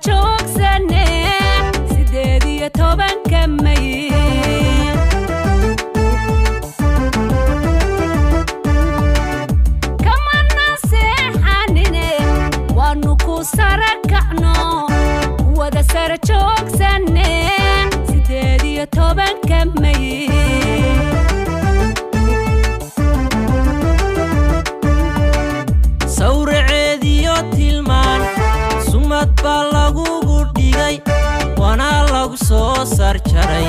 joogsanne sideed iyo tobanka May kamana seexanine waanu ku sarakacno wada sara joogsanne sideed iyo tobanka May sawraceediyo tilmaan sumad baa lagugu dhigay wana lagu soo sarjaray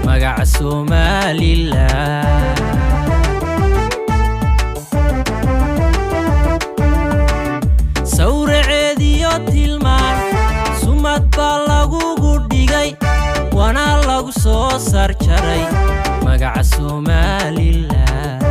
magaca Somaliland sawraceediyo tilmaan sumad baa lagugu dhigay wana lagu soo sarjaray magaca Somaliland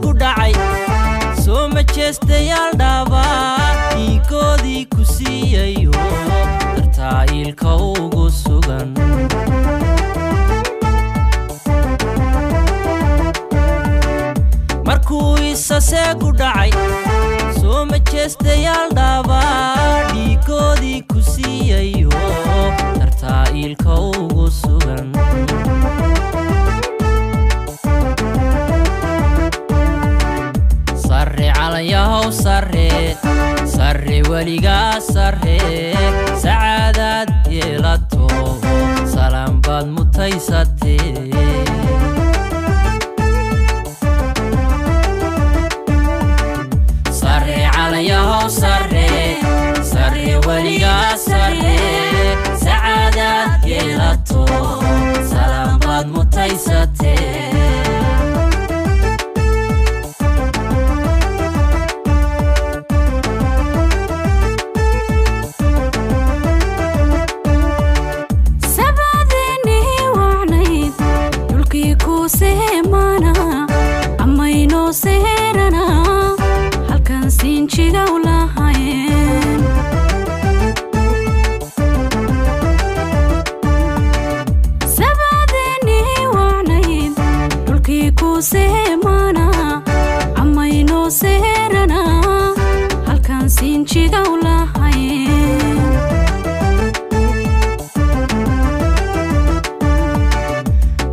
ku dhacay soo ma jeestayaal dhaabaa dhiigoodii ku siiyayo dartaayilka ugu sugan markuu isase ku dhacay soo ma jeestayaal dhaabaa dhiigoodii ku siiyayo dartaayilka ugu sugan ياهو سري وليغا سري سعادات يلاتو سلام باد متيساتي سري على ياهو سري وليغا سري سعادات يلاتو سلام باد متيساتي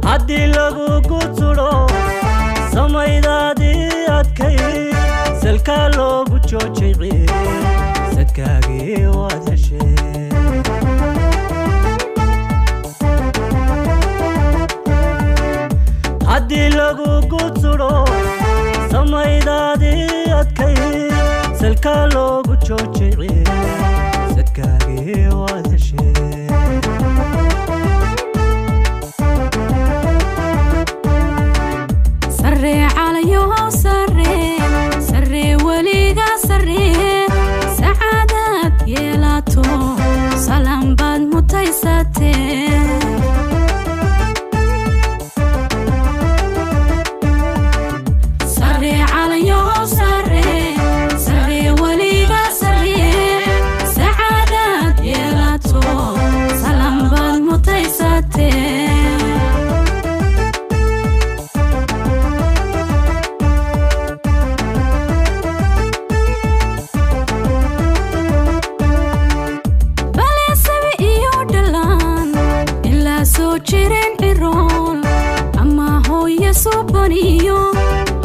haddii lagugu tulo samaydaadii adkay salka loogu joojay sadkaagii waad heshee haddii lagugu tulo samaydaadii adkay salka loogu joojay sadkaagii waad heshee سلام باد متيساتي سري على يو سري وليغا سري سعادات يلاتو سلام باد متيساتي jirin cirool ama hooyo suubaniyo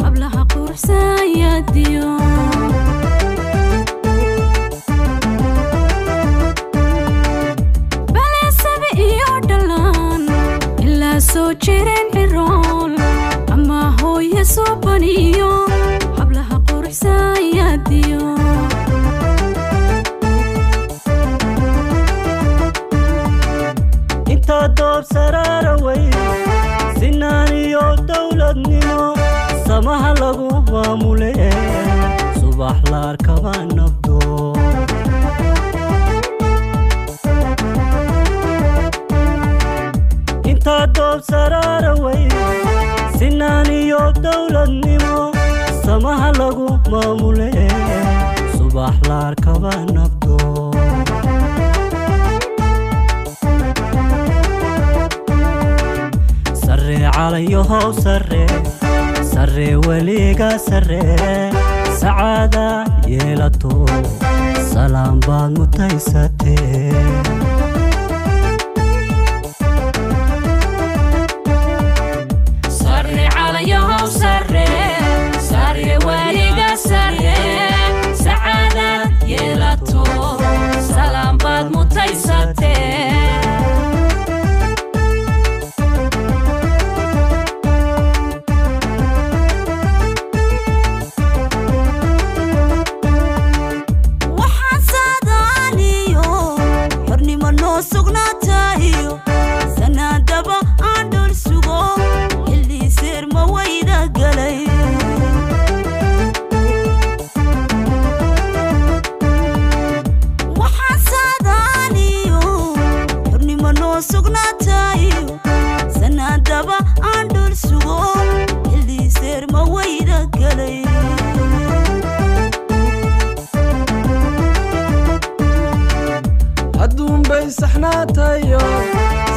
hablaha quruxsayadiyo baleesabi iyo dhalaan ilaa soo jirin cirool ama hooyo suubaniyo hablaha quruxsayadiyo doob sararaway sinaaniyo dowladnimo samaha lagu maamule subax la arkaba nabdo inta doob sararaway sinaaniyo dowladnimo samaha lagu maamule subax la arkaba nabdo عليه سري سري وليقا سري سعادة يلتو سلام بعد متيستي سري عليه سري سري وليقا سري سعادة يلتو سلام بعد متيستي saxnaatayo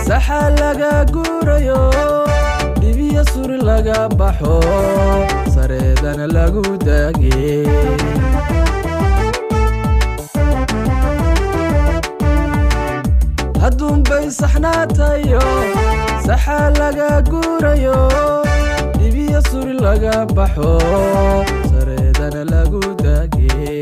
saxa laga guurayo dhibiya sur laga baxo sareedana lagu daagay haddun bay saxnaatayo saxa laga guurayo dhibiya sur laga baxo sareedana lagu daagay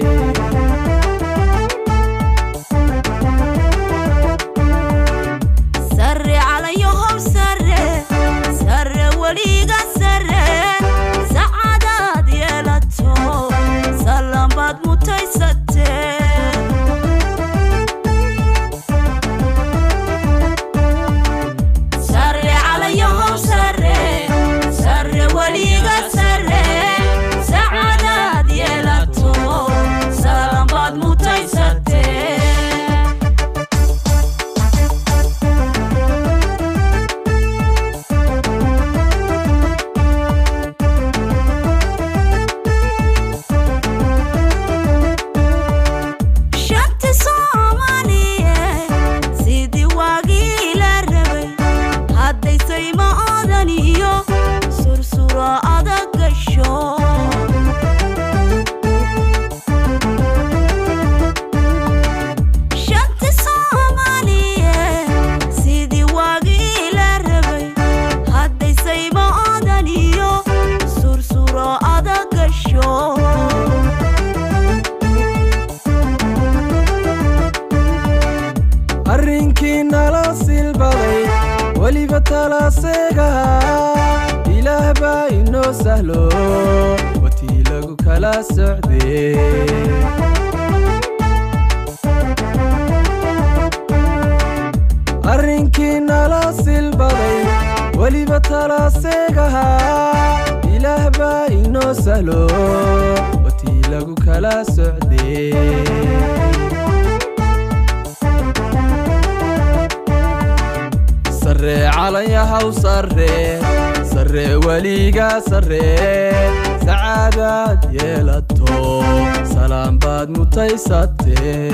ولي بطلع سيقها إله باينو سهلو وتيلقو كلا سعدي أرنكي نالاس البضي ولي بطلع سيقها إله باينو سهلو وتيلقو كلا سعدي سري عليها وسري سري وليقا سري سعادة يلتو سلام بعد متيستي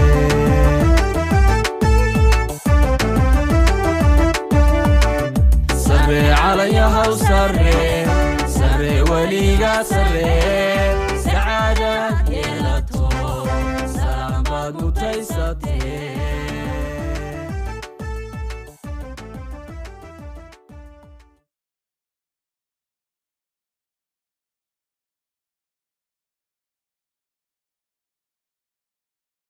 سري عليها وسري سري وليقا سري سعادة يلتو سلام بعد متيستي